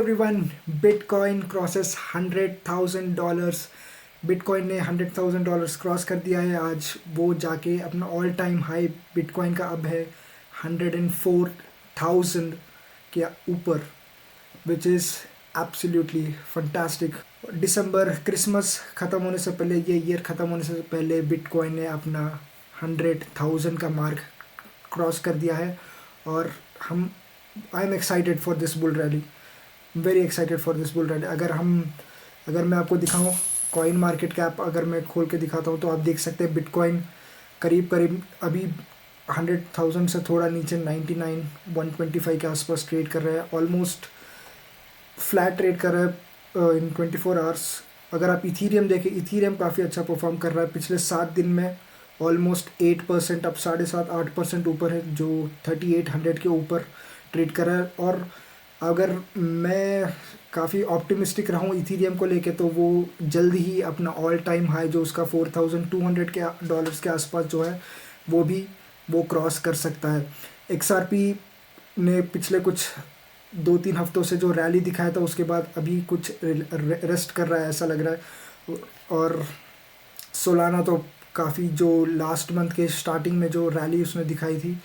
Everyone, bitcoin crosses $100,000। Bitcoin ने $100,000 cross कर दिया है आज। वो जाके अपना ऑल टाइम हाई बिटकॉइन का अब है 104,000 के ऊपर, which is absolutely fantastic. December Christmas ख़त्म होने से पहले, ये ईयर ख़त्म होने से पहले बिटकॉइन ने अपना 100,000 का मार्क क्रॉस कर दिया है। और हम I am excited for this bull rally, very excited for this bull rally. अगर मैं आपको दिखाऊं कॉइन मार्केट कैप, अगर मैं खोल के दिखाता हूं तो आप देख सकते हैं बिटकॉइन करीब करीब अभी 100,000 से थोड़ा नीचे 99 125 के आसपास ट्रेड कर रहा है। ऑलमोस्ट फ्लैट ट्रेड कर रहा है इन 24 आवर्स। अगर आप इथीरियम देखें, इथीरियम काफ़ी अच्छा परफॉर्म कर रहा है। पिछले 7 दिन में ऑलमोस्ट 8%, अब 7.5-8% ऊपर है, जो 3800 के ऊपर ट्रेड कर रहा है। और अगर मैं काफ़ी ऑप्टिमिस्टिक रहा हूँ इथीरियम को लेके, तो वो जल्द ही अपना ऑल टाइम हाई जो उसका $4,200 के डॉलर्स के आसपास जो है वो क्रॉस कर सकता है। XRP ने पिछले कुछ 2-3 हफ्तों से जो रैली दिखाया था, उसके बाद अभी कुछ रेस्ट कर रहा है ऐसा लग रहा है। और सोलाना तो काफ़ी, जो लास्ट मंथ के स्टार्टिंग में जो रैली उसने दिखाई थी,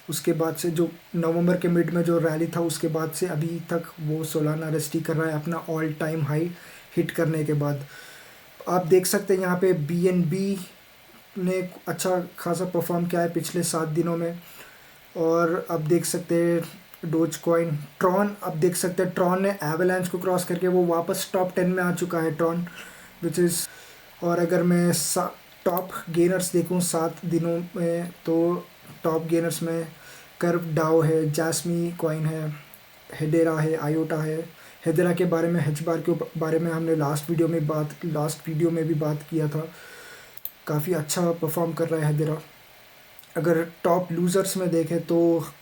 उसके बाद से जो नवंबर के मिड में जो रैली था, उसके बाद से अभी तक वो सोलाना रेस्ट ही कर रहा है अपना ऑल टाइम हाई हिट करने के बाद। आप देख सकते हैं यहाँ पे BNB ने अच्छा खासा परफॉर्म किया है पिछले 7 दिनों में। और अब देख सकते हैं डोज कॉइन, ट्रॉन, अब देख सकते हैं ट्रॉन ने एवलांच को क्रॉस करके वो वापस टॉप 10 में आ चुका है ट्रॉन, विच इज़। और अगर मैं टॉप गेनर्स देखूं 7 दिनों में, तो टॉप गेनर्स में कर्व डाओ है, जैस्मी कॉइन है, हेडेरा है, आयोटा है। हेडेरा के बारे में, हेच बार के बारे में हमने लास्ट वीडियो में भी बात किया था। काफ़ी अच्छा परफॉर्म कर रहा है हेडेरा। अगर टॉप लूज़र्स में देखें तो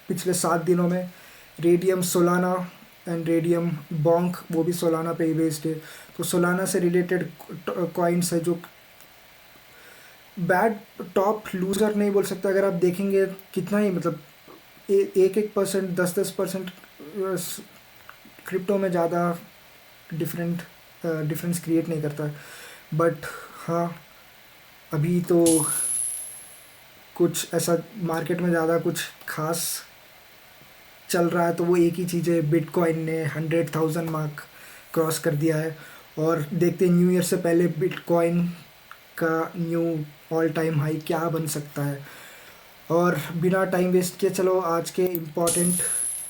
पिछले 7 दिनों में रेडियम, सोलाना एंड रेडियम बॉन्क, वो भी सोलाना पे ही बेस्ड है। तो सोलाना से रिलेटेड कॉइन्स है जो बैड, टॉप लूज़र नहीं बोल सकता। अगर आप देखेंगे कितना ही, मतलब 1% 10% क्रिप्टो में ज़्यादा डिफरेंस क्रिएट नहीं करता। बट हाँ, अभी तो कुछ ऐसा मार्केट में ज़्यादा कुछ खास चल रहा है, तो वो एक ही चीज़ है, बिटकॉइन ने 100,000 मार्क क्रॉस कर दिया है। और देखते हैं न्यू ईयर से पहले बिटकॉइन का न्यू ऑल टाइम हाई क्या बन सकता है। और बिना टाइम वेस्ट किए चलो आज के इम्पॉर्टेंट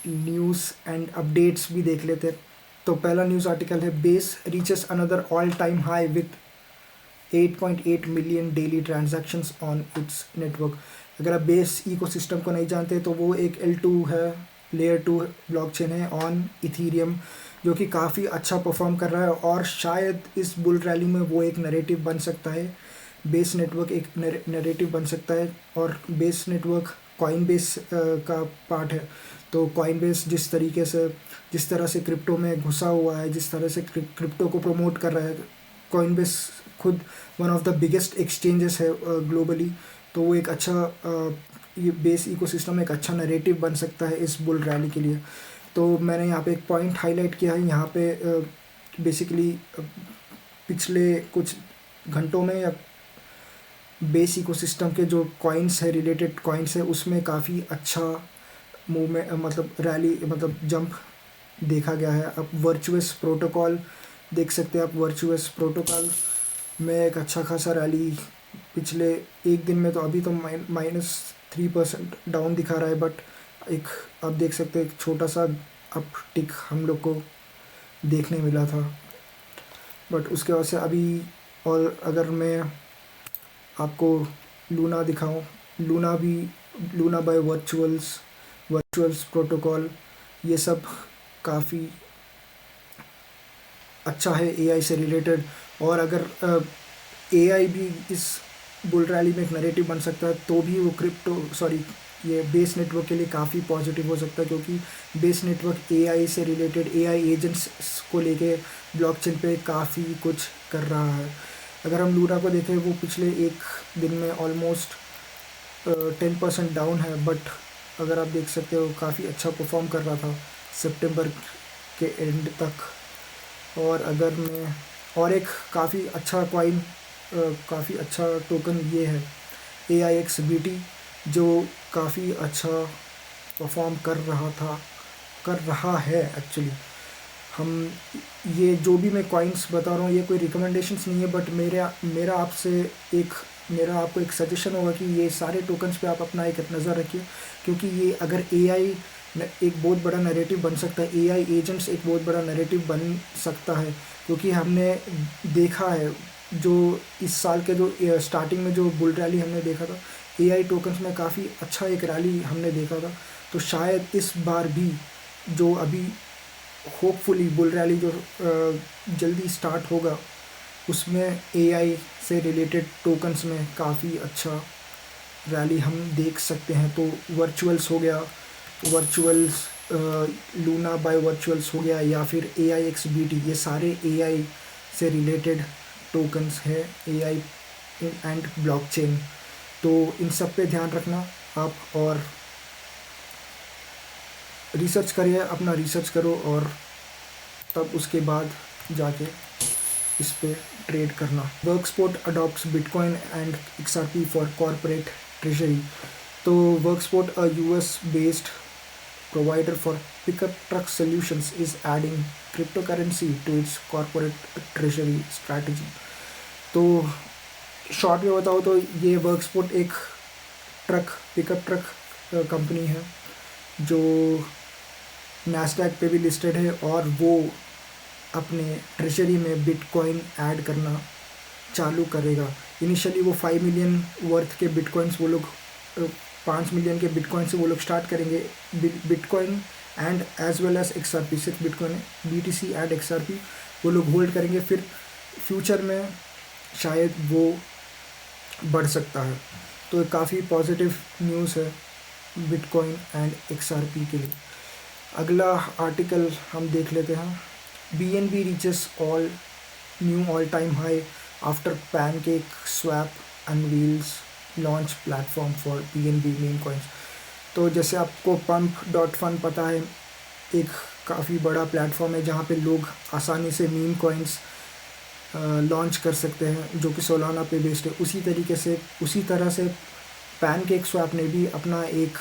न्यूज़ एंड अपडेट्स भी देख लेते। तो पहला न्यूज़ आर्टिकल है, base reaches another all time high with 8.8 million daily transactions on it's network. अगर आप बेस इकोसिस्टम को नहीं जानते, तो वो एक L2 है, लेयर 2 ब्लॉकचेन है ऑन इथीरियम, जो कि काफ़ी अच्छा परफॉर्म कर रहा है। और शायद इस बुल रैली में वो एक नैरेटिव बन सकता है, बेस नेटवर्क एक नैरेटिव बन सकता है। और बेस नेटवर्क कॉइन बेस का पार्ट है। तो कॉइन बेस जिस तरह से क्रिप्टो में घुसा हुआ है, जिस तरह से क्रिप्टो को प्रमोट कर रहा है, कॉइन बेस खुद one of the biggest exchanges है ग्लोबली। तो वो एक अच्छा ये बेस इकोसिस्टम एक अच्छा नैरेटिव बन सकता है इस बुल रैली के लिए। तो मैंने यहाँ पे एक पॉइंट हाईलाइट किया है। यहाँ पे बेसिकली पिछले कुछ घंटों में या बेस इकोसिस्टम के जो कॉइन्स है, रिलेटेड कॉइन्स है, उसमें काफ़ी अच्छा मूवमेंट, मतलब रैली, मतलब जंप देखा गया है। अब वर्चुअस प्रोटोकॉल देख सकते हैं आप, वर्चुअस प्रोटोकॉल में एक अच्छा खासा रैली पिछले एक दिन में, तो अभी तो -3% डाउन दिखा रहा है। बट एक आप देख सकते हैं एक छोटा सा अपटिक हम लोग को देखने मिला था। बट उसके बाद से अभी, और अगर मैं आपको लूना दिखाऊं, लूना बाय वर्चुअल्स प्रोटोकॉल, ये सब काफ़ी अच्छा है AI से रिलेटेड। और अगर AI भी इस बुल रैली में एक नैरेटिव बन सकता है, तो भी वो ये बेस नेटवर्क के लिए काफ़ी पॉजिटिव हो सकता है, क्योंकि बेस नेटवर्क AI से रिलेटेड, AI एजेंट्स को लेके ब्लॉकचेन पे काफ़ी कुछ कर रहा है। अगर हम लूना को देखें, वो पिछले एक दिन में ऑलमोस्ट 10% डाउन है। बट अगर आप देख सकते हो काफ़ी अच्छा परफॉर्म कर रहा था सितंबर के एंड तक। और अगर मैं और एक काफ़ी अच्छा कॉइन, काफ़ी अच्छा टोकन ये है AIXBT, जो काफ़ी अच्छा परफॉर्म कर रहा है एक्चुअली। हम ये जो भी मैं कॉइन्स बता रहा हूँ ये कोई रिकमेंडेशंस नहीं है, बट मेरा आपसे एक मेरा आपको एक सजेशन होगा कि ये सारे टोकन्स पे आप अपना एक नज़र रखिए, क्योंकि ये अगर AI एक बहुत बड़ा नैरेटिव बन सकता है, AI एजेंट्स एक बहुत बड़ा नैरेटिव बन सकता है, क्योंकि हमने देखा है जो इस साल के जो स्टार्टिंग में जो बुल रैली हमने देखा था, AI टोकन्स में काफ़ी अच्छा एक रैली हमने देखा था। तो शायद इस बार भी जो अभी होपफुली बुल रैली जो जल्दी स्टार्ट होगा उसमें AI से रिलेटेड टोकन्स में काफ़ी अच्छा रैली हम देख सकते हैं। तो वर्चुअल्स हो गया, वर्चुअल्स लूना बाय वर्चुअल्स हो गया, या फिर AIXBT, ये सारे AI से रिलेटेड टोकन्स है, AI एंड ब्लॉकचेन। तो इन सब पे ध्यान रखना आप, और रिसर्च करिए, अपना रिसर्च करो, और तब उसके बाद जाके इस पे ट्रेड करना। Worksport adopts Bitcoin and XRP for corporate treasury. तो Worksport, a US based provider for pickup truck solutions, is adding cryptocurrency to its corporate treasury strategy। तो शॉर्ट में बताओ तो ये वर्कस्पोर्ट एक पिकअप ट्रक कंपनी है जो नैस्डैक पे भी लिस्टेड है, और वो अपने ट्रेजरी में बिटकॉइन ऐड करना चालू करेगा। इनिशियली वो 5 मिलियन वर्थ के बिटकॉइंस वो लोग 5 मिलियन के बिटकॉइन से वो लोग स्टार्ट करेंगे। Bitcoin and as well as XRP, सिर्फ बिटकॉइन है, BTC एंड XRP वो लोग होल्ड करेंगे। फिर फ्यूचर में शायद वो बढ़ सकता है। तो काफ़ी पॉजिटिव न्यूज़ है बिटकॉइन एंड XRP के लिए। अगला आर्टिकल हम देख लेते हैं। BNB reaches all time high after pancake swap unveils launch platform for BNB meme coins. तो जैसे आपको pump.fun पता है, एक काफ़ी बड़ा प्लेटफॉर्म है जहाँ पे लोग आसानी से मीम कॉइन्स लॉन्च कर सकते हैं, जो कि सोलाना पे बेस्ड है। उसी तरह से पैनकेक स्वैप ने भी अपना एक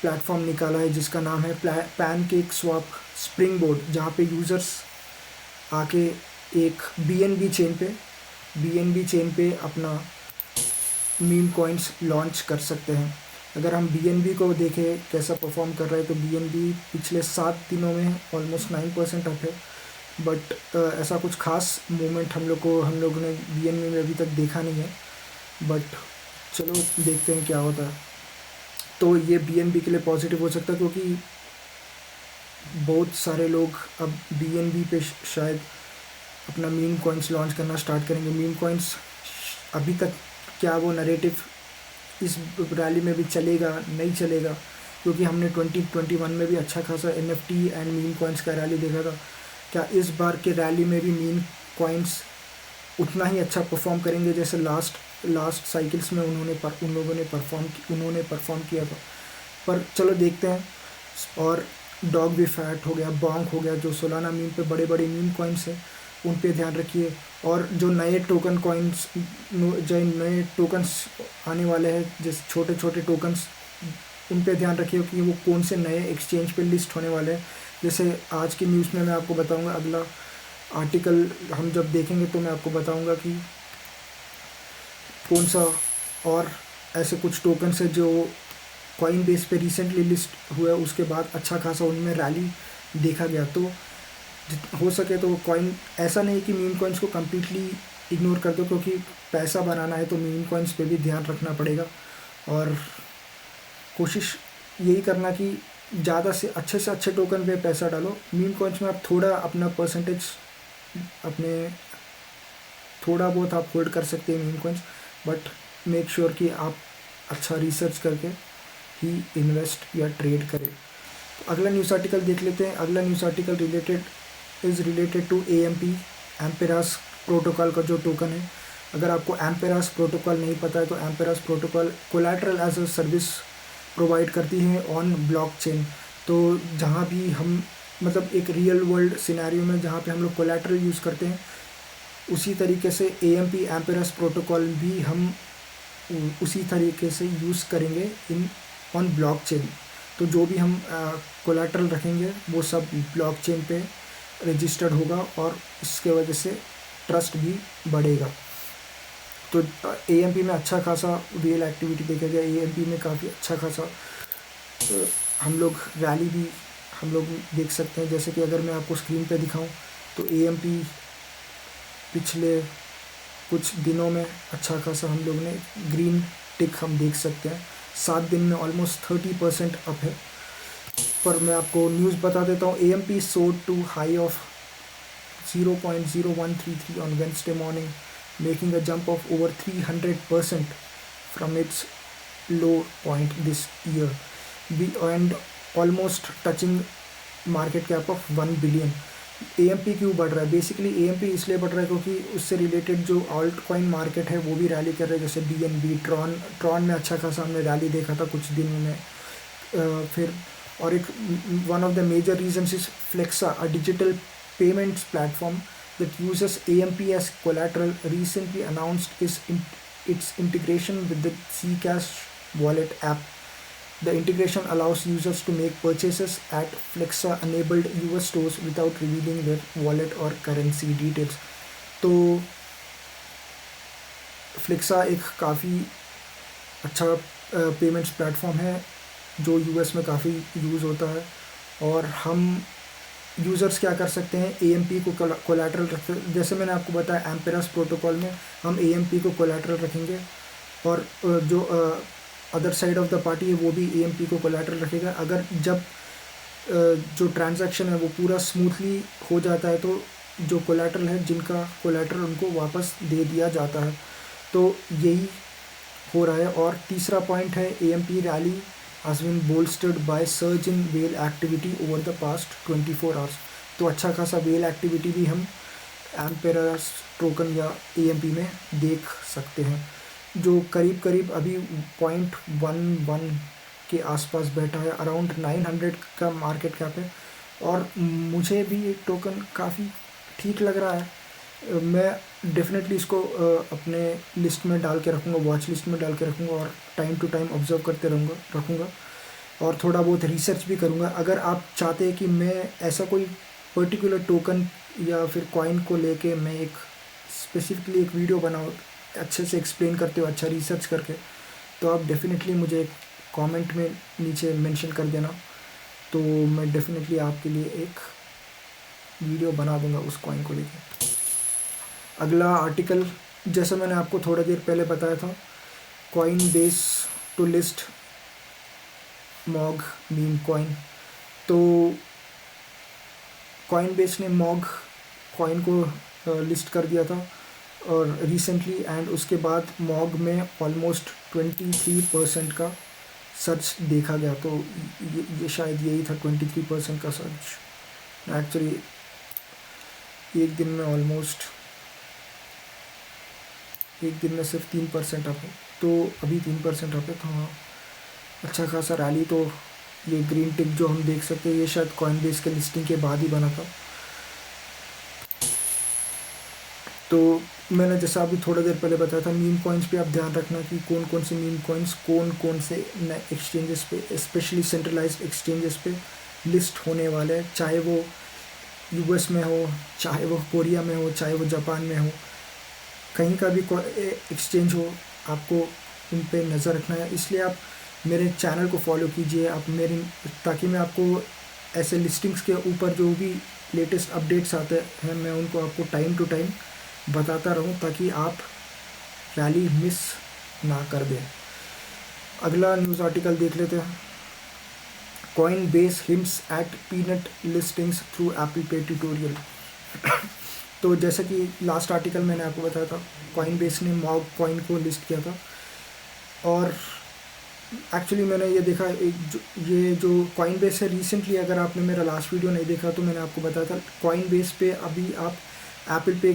प्लेटफॉर्म निकाला है जिसका नाम है पैनकेक स्वैप स्प्रिंग बोर्ड, जहाँ पे यूज़र्स आके एक BNB चेन पे अपना मीम कॉइन्स लॉन्च कर सकते हैं। अगर हम BNB को देखें कैसा परफॉर्म कर रहा है, तो BNB पिछले 7 दिनों में ऑलमोस्ट 9% अप है, बट ऐसा कुछ खास मूवमेंट हम लोगों ने BNB में अभी तक देखा नहीं है, बट चलो देखते हैं क्या होता है। तो ये BNB के लिए पॉजिटिव हो सकता है, क्योंकि बहुत सारे लोग अब BNB पे शायद अपना मीम कॉइन्स लॉन्च करना स्टार्ट करेंगे। मीम कॉइन्स अभी तक क्या वो नैरेटिव इस रैली में भी चलेगा नहीं चलेगा, क्योंकि हमने 2021 में भी अच्छा खासा NFT एंड मीम कॉइन्स का रैली देखा था। क्या इस बार के रैली में भी मीम कॉइन्स उतना ही अच्छा परफॉर्म करेंगे जैसे लास्ट साइकिल्स में उन्होंने परफॉर्म किया था? पर चलो देखते हैं। और डॉग भी फैट हो गया, बॉन्क हो गया, जो सोलाना मीम पे बड़े बड़े मीम कॉइन्स हैं उन पे ध्यान रखिए। और जो नए टोकन्स आने वाले हैं, जैसे छोटे छोटे टोकन्स, उन पे ध्यान रखिए कि वो कौन से नए एक्सचेंज पे लिस्ट होने वाले हैं। जैसे आज की न्यूज़ में मैं आपको बताऊंगा, अगला आर्टिकल हम जब देखेंगे तो मैं आपको बताऊंगा कि कौन सा और ऐसे कुछ टोकन्स है जो कॉइन बेस पे रिसेंटली लिस्ट हुआ, उसके बाद अच्छा खासा उनमें रैली देखा गया। तो हो सके तो कॉइन, ऐसा नहीं कि मीम कॉइन्स को कम्प्लीटली इग्नोर कर दो, क्योंकि पैसा बनाना है तो मीम कॉइन्स पे भी ध्यान रखना पड़ेगा। और कोशिश यही करना कि ज़्यादा से अच्छे टोकन पे पैसा डालो। मीम कॉइन्स में आप थोड़ा अपना परसेंटेज थोड़ा बहुत आप होल्ड कर सकते हैं meme coins, but make sure कि आप अच्छा रिसर्च करके ही इन्वेस्ट या ट्रेड करें। तो अगला न्यूज़ आर्टिकल देख लेते हैं। अगला news article related to AMP, एम्पेरास प्रोटोकॉल का जो टोकन है। अगर आपको एम्पेरास प्रोटोकॉल नहीं पता है तो एम्पेरास protocol collateral as a service provide करती है ऑन ब्लॉकचेन। तो जहाँ भी हम मतलब एक रियल वर्ल्ड सिनेरियो में जहाँ पे हम लोग कोलैटरल यूज़ करते हैं, उसी तरीके से AMP एम्पेरस प्रोटोकॉल भी हम उसी तरीके से यूज़ करेंगे इन ऑन ब्लॉकचेन। तो जो भी हम कोलैटरल रखेंगे वो सब ब्लॉकचेन पे रजिस्टर्ड होगा और इसके वजह से ट्रस्ट भी बढ़ेगा। तो AMP में अच्छा खासा रियल एक्टिविटी देखा गया। AMP में काफ़ी अच्छा खासा हम लोग रैली भी हम लोग देख सकते हैं। जैसे कि अगर मैं आपको स्क्रीन पे दिखाऊं तो AMP पिछले कुछ दिनों में अच्छा खासा हम लोग ने ग्रीन टिक हम देख सकते हैं। 7 दिन में ऑलमोस्ट 30% अप है। पर मैं आपको न्यूज़ बता देता हूँ, AMP soared to high of 0.0133 on Wednesday morning, making a jump of over 300% from its low point this year. We earned almost touching market cap of 1 billion. AMP क्यों बढ़ रहा है? बेसिकली AMP इसलिए बढ़ रहा है क्योंकि उससे रिलेटेड जो ऑल्ट कॉइन मार्केट है वो भी रैली कर रहे हैं, जैसे BNB, ट्रॉन में अच्छा खासा हमने रैली देखा था कुछ दिनों में। फिर और एक one of the major reasons is Flexa, a digital payments platform that uses AMP as collateral, recently announced its integration with the Zcash wallet app. The integration allows users to make purchases at Flexa-enabled US stores without revealing their wallet or currency details. तो Flexa एक काफ़ी अच्छा payments platform है जो US में काफ़ी use होता है, और हम यूज़र्स क्या कर सकते हैं, AMP को कोलैटरल रख, जैसे मैंने आपको बताया एम्पेरस प्रोटोकॉल में हम AMP को कोलैटरल रखेंगे, और जो other side of the party है वो भी AMP को कोलैटरल रखेगा। अगर जब जो ट्रांजैक्शन है वो पूरा स्मूथली हो जाता है तो जो कोलैटरल है, जिनका कोलैटरल उनको वापस दे दिया जाता है। तो यही हो रहा है। और तीसरा पॉइंट है, AMP rally has been bolstered by surge in whale activity over the past 24 hours. तो अच्छा खासा whale activity भी हम एम्पेरस टोकन या AMP में देख सकते हैं, जो करीब करीब अभी 0.11 के आसपास बैठा है। अराउंड 900 का मार्केट कैप है, और मुझे भी ये टोकन काफ़ी ठीक लग रहा है। मैं डेफिनेटली इसको अपने लिस्ट में डाल के रखूँगा, वॉच लिस्ट में डाल के रखूँगा, और टाइम टू टाइम ऑब्जर्व करते रखूँगा, और थोड़ा बहुत रिसर्च भी करूँगा। अगर आप चाहते हैं कि मैं ऐसा कोई पर्टिकुलर टोकन या फिर कॉइन को लेके मैं एक स्पेसिफिकली एक वीडियो बनाऊँ अच्छे से एक्सप्लेन करते हुए, अच्छा रिसर्च करके, तो आप डेफिनेटली मुझे कमेंट में नीचे मेंशन कर देना, तो मैं डेफिनेटली आपके लिए एक वीडियो बना दूँगा उस कॉइन को लेके। अगला आर्टिकल, जैसे मैंने आपको थोड़ा देर पहले बताया था, Coinbase to list Mog meme coin. तो कॉइनबेस ने मॉग कॉइन को लिस्ट कर दिया था और रिसेंटली, एंड उसके बाद मॉग में ऑलमोस्ट 23% का सर्च देखा गया। तो ये शायद यही था 23% का सर्च। एक्चुअली एक दिन में ऑलमोस्ट एक दिन में सिर्फ 3% अप है, तो अभी 3% अप है। तो हाँ, अच्छा खासा रैली। तो ये ग्रीन टिक जो हम देख सकते हैं, ये शायद कॉइनबेस के लिस्टिंग के बाद ही बना था। तो मैंने जैसा अभी थोड़ा देर पहले बताया था, मीम कॉइन्स पे आप ध्यान रखना कि कौन कौन से मीम कॉइन्स कौन से नए एक्सचेंजेस पे, स्पेशली सेंट्रलाइज्ड एक्सचेंजेस पे लिस्ट होने वाले हैं, चाहे वो US में हो, चाहे वो कोरिया में हो, चाहे वो जापान में हो, कहीं का भी एक्सचेंज हो, आपको उन पे नज़र रखना है। इसलिए आप मेरे चैनल को फॉलो कीजिए, आप मेरी, ताकि मैं आपको ऐसे लिस्टिंग्स के ऊपर जो भी लेटेस्ट अपडेट्स आते हैं मैं उनको आपको टाइम टू टाइम बताता रहूं, ताकि आप रैली मिस ना कर दें। अगला न्यूज़ आर्टिकल देख लेते हैं। Coinbase hints at Peanut listings through Apple Pay tutorial. तो जैसा कि लास्ट आर्टिकल मैंने आपको बताया था, कॉइनबेस ने मॉग कॉइन को लिस्ट किया था, और एक्चुअली मैंने ये देखा, ये जो कॉइनबेस है रिसेंटली, अगर आपने मेरा लास्ट वीडियो नहीं देखा तो मैंने आपको बताया था, कॉइनबेस पे अभी आप एप्पल पे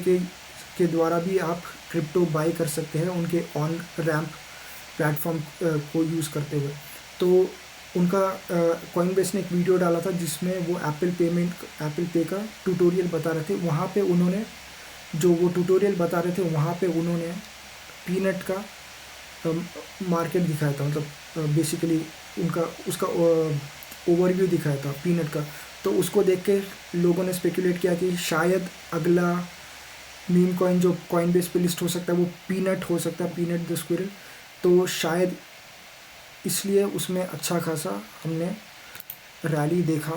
के द्वारा भी आप क्रिप्टो बाई कर सकते हैं उनके ऑन रैम्प प्लेटफॉर्म को यूज़ करते हुए। तो उनका कॉइनबेस ने एक वीडियो डाला था जिसमें वो एप्पल पे का ट्यूटोरियल बता रहे थे। वहाँ पे उन्होंने जो वो ट्यूटोरियल बता रहे थे वहाँ पे उन्होंने पीनट का मार्केट दिखाया था, मतलब बेसिकली उनका उसका ओवरव्यू दिखाया था पीनट का। तो उसको देख के लोगों ने स्पेकुलेट किया कि शायद अगला मीम कॉइन जो कॉइन बेस पे लिस्ट हो सकता है वो पीनट हो सकता है, पीनट द स्क्विरल। तो शायद इसलिए उसमें अच्छा खासा हमने रैली देखा।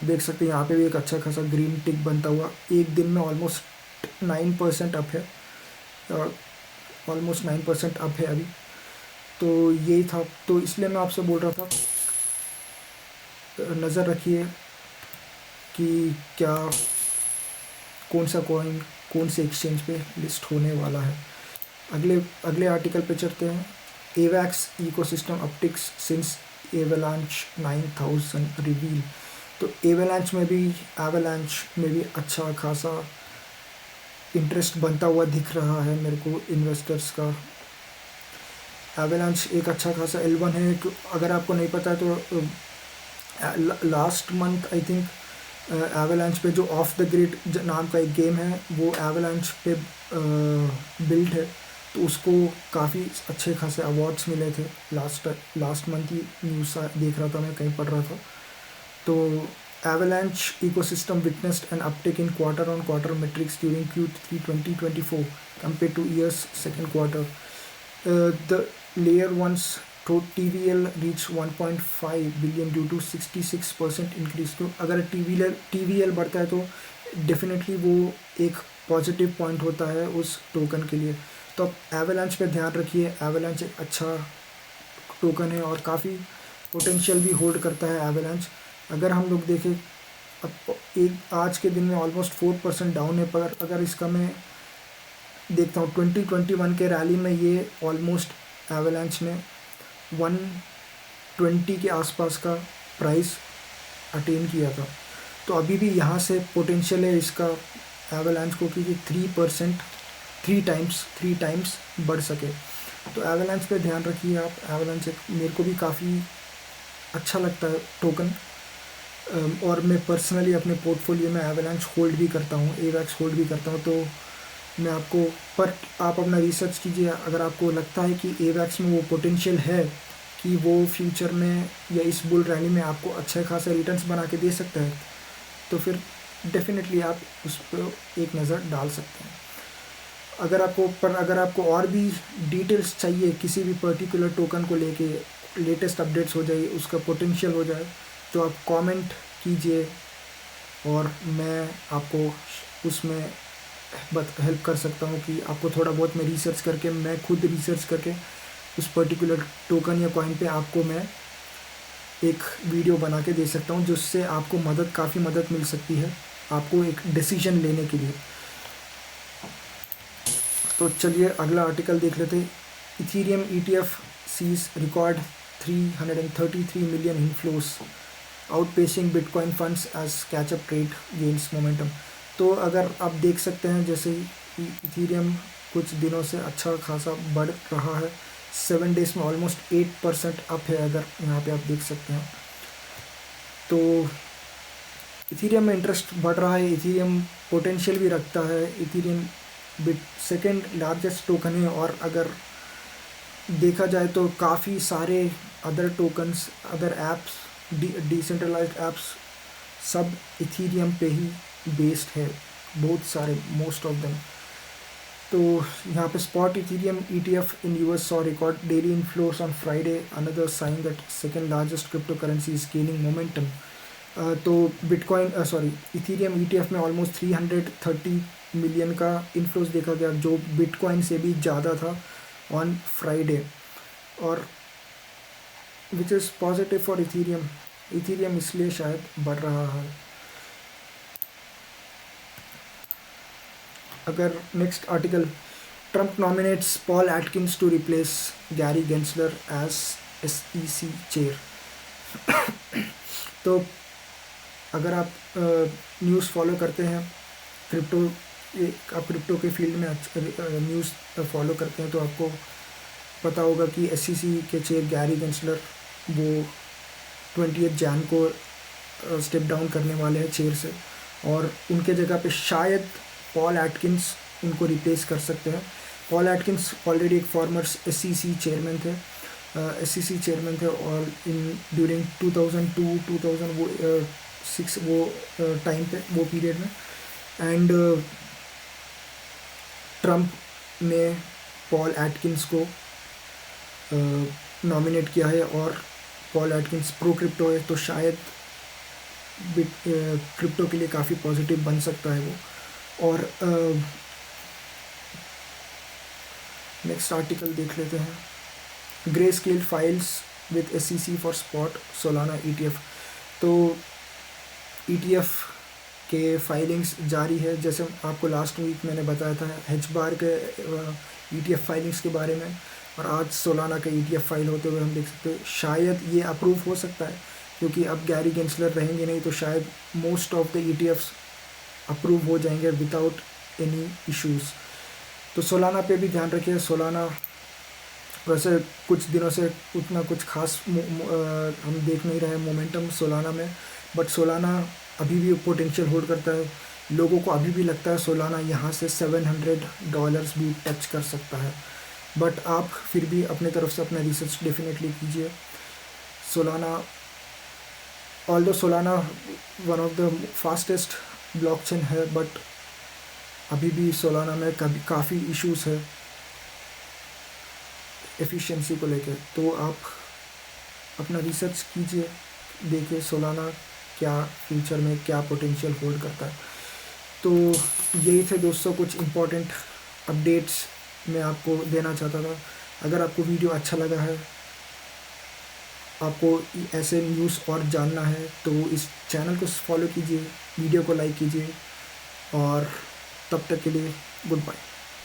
देख सकते हैं यहाँ पे भी एक अच्छा खासा ग्रीन टिक बनता हुआ एक दिन में ऑलमोस्ट 9% अप है, ऑलमोस्ट 9% अप है अभी। तो यही था, तो इसलिए मैं आपसे बोल रहा था नज़र रखिए कि क्या कौन सा कॉइन कौन से एक्सचेंज पे लिस्ट होने वाला है। अगले अगले आर्टिकल पे चलते हैं। AVAX ecosystem upticks since Avalanche 9000 reveal. तो एवलांच में भी अच्छा खासा इंटरेस्ट बनता हुआ दिख रहा है मेरे को इन्वेस्टर्स का। एवलांच एक अच्छा खासा L1 है। अगर आपको नहीं पता है तो last month I think avalanche पे जो ऑफ द ग्रिड नाम का एक गेम है वो एवलांच पे बिल्ड है। तो उसको काफ़ी अच्छे खासे अवार्ड्स मिले थे। लास्ट मंथ ही न्यूज़ देख रहा था मैं, कहीं पढ़ रहा था। तो Avalanche ecosystem witnessed an uptake in quarter on quarter metrics during Q3 2024 compared to year's second quarter. The layer one's TVL reached 1.5 billion due to 66% increase। तो अगर TVL बढ़ता है तो डेफिनेटली वो एक पॉजिटिव पॉइंट होता है उस टोकन के लिए। तो अब एवलांच पे ध्यान रखिए। एवलांच एक अच्छा टोकन है और काफ़ी पोटेंशियल भी होल्ड करता है एवलांच। अगर हम लोग देखें अब एक आज के दिन में ऑलमोस्ट 4% डाउन है, पर अगर इसका मैं देखता हूँ 2021 के रैली में ये ऑलमोस्ट एवलांच ने 120 के आसपास का प्राइस अटेन किया था। तो अभी भी यहाँ से पोटेंशियल है इसका एवलांच को कि 3% 3 टाइम्स बढ़ सके। तो एवलांच पे ध्यान रखिए आप। एवलांच मेरे को भी काफ़ी अच्छा लगता है टोकन, और मैं पर्सनली अपने पोर्टफोलियो में एवलांच होल्ड भी करता हूँ, एवैक्स होल्ड भी करता हूँ। तो मैं आपको, पर आप अपना रिसर्च कीजिए। अगर आपको लगता है कि एवैक्स में वो पोटेंशियल है कि वो फ्यूचर में या इस बुल रैली में आपको अच्छे खासा रिटर्न्स बना के दे सकता है, तो फिर डेफिनेटली आप उस पर एक नज़र डाल सकते हैं। अगर आपको और भी डिटेल्स चाहिए किसी भी पर्टिकुलर टोकन को लेके, लेटेस्ट अपडेट्स हो जाए, उसका पोटेंशियल हो जाए, तो आप कमेंट कीजिए और मैं आपको उसमें हेल्प कर सकता हूँ कि आपको थोड़ा बहुत मैं खुद रिसर्च करके उस पर्टिकुलर टोकन या कॉइन पे आपको मैं एक वीडियो बना के दे सकता हूँ, जिससे आपको काफ़ी मदद मिल सकती है आपको एक डिसीजन लेने के लिए। तो चलिए अगला आर्टिकल देख लेते। Ethereum ETF sees record 333 million inflows outpacing Bitcoin funds as catch up trade gains momentum. तो अगर आप देख सकते हैं जैसे ही इथीरियम कुछ दिनों से अच्छा खासा बढ़ रहा है, 7 डेज़ में ऑलमोस्ट 8% अप है, अगर यहाँ पे आप देख सकते हैं। तो इथीरियम में इंटरेस्ट बढ़ रहा है। इथीरियम पोटेंशियल भी रखता है। इथीरियम सेकेंड लार्जेस्ट टोकन है, और अगर देखा जाए तो काफ़ी सारे other tokens, other apps, decentralized apps सब इथीरियम पे ही बेस्ड है, बहुत सारे, मोस्ट ऑफ देम। तो यहाँ पे spot Ethereum ETF in US saw record daily inflows on Friday, another sign that second largest cryptocurrency is gaining momentum. तो इथीरियम ETF में ऑलमोस्ट 330 मिलियन का इन्फ्लोस देखा गया, जो बिटकॉइन से भी ज़्यादा था ऑन फ्राइडे, और which is positive for Ethereum इसलिए शायद बढ़ रहा है। अगर next article, Trump nominates Paul Atkins to replace Gary Gensler as SEC chair. तो अगर आप न्यूज़ फॉलो करते हैं, आप क्रिप्टो के फील्ड में न्यूज़ फॉलो करते हैं, तो आपको पता होगा कि SEC के चेयर गैरी गेंसलर वो 20 जैन को स्टेप डाउन करने वाले हैं चेयर से, और उनके जगह पे शायद पॉल एटकिंस उनको रिप्लेस कर सकते हैं। पॉल एटकिंस ऑलरेडी एक फॉर्मर SEC चेयरमैन थे, SEC चेयरमैन थे, और इन ड्यूरिंग 2002-2006 वो टाइम पे, वो पीरियड में, एंड ट्रम्प ने पॉल एटकिंस को नॉमिनेट किया है, और पॉल एटकिंस प्रो क्रिप्टो है, तो शायद क्रिप्टो के लिए काफ़ी पॉजिटिव बन सकता है वो। और नेक्स्ट आर्टिकल देख लेते हैं। Grey scale files with SEC for spot Solana ETF। तो ETF के फाइलिंग्स जारी है, जैसे आपको लास्ट वीक मैंने बताया था HBAR के ETF फाइलिंग्स के बारे में, और आज सोलाना का ETF फाइल होते हुए हम देख सकते हैं शायद ये अप्रूव हो सकता है, क्योंकि अब गैरी गेंसलर रहेंगे नहीं, तो शायद most of the ETFs approve हो जाएंगे विदाउट एनी इश्यूज़। तो सोलाना पे भी ध्यान रखिए। सोलाना वैसे कुछ दिनों से उतना कुछ खास हम देख नहीं रहे मोमेंटम सोलाना में, बट सोलाना अभी भी पोटेंशियल होल्ड करता है। लोगों को अभी भी लगता है सोलाना यहाँ से $700 भी टच कर सकता है, बट आप फिर भी अपने तरफ से अपना रिसर्च डेफिनेटली कीजिए। Solana, although Solana one of the fastest blockchain है, बट अभी भी सोलाना में काफ़ी इश्यूज़ है एफिशिएंसी को लेकर। तो आप अपना रिसर्च कीजिए, देखिए सोलाना क्या फ्यूचर में क्या पोटेंशियल होल्ड करता है। तो यही थे दोस्तों कुछ इम्पोर्टेंट अपडेट्स मैं आपको देना चाहता था। अगर आपको वीडियो अच्छा लगा है, आपको ऐसे न्यूज़ और जानना है, तो इस चैनल को फॉलो कीजिए, वीडियो को लाइक कीजिए, और तब तक के लिए गुड बाय।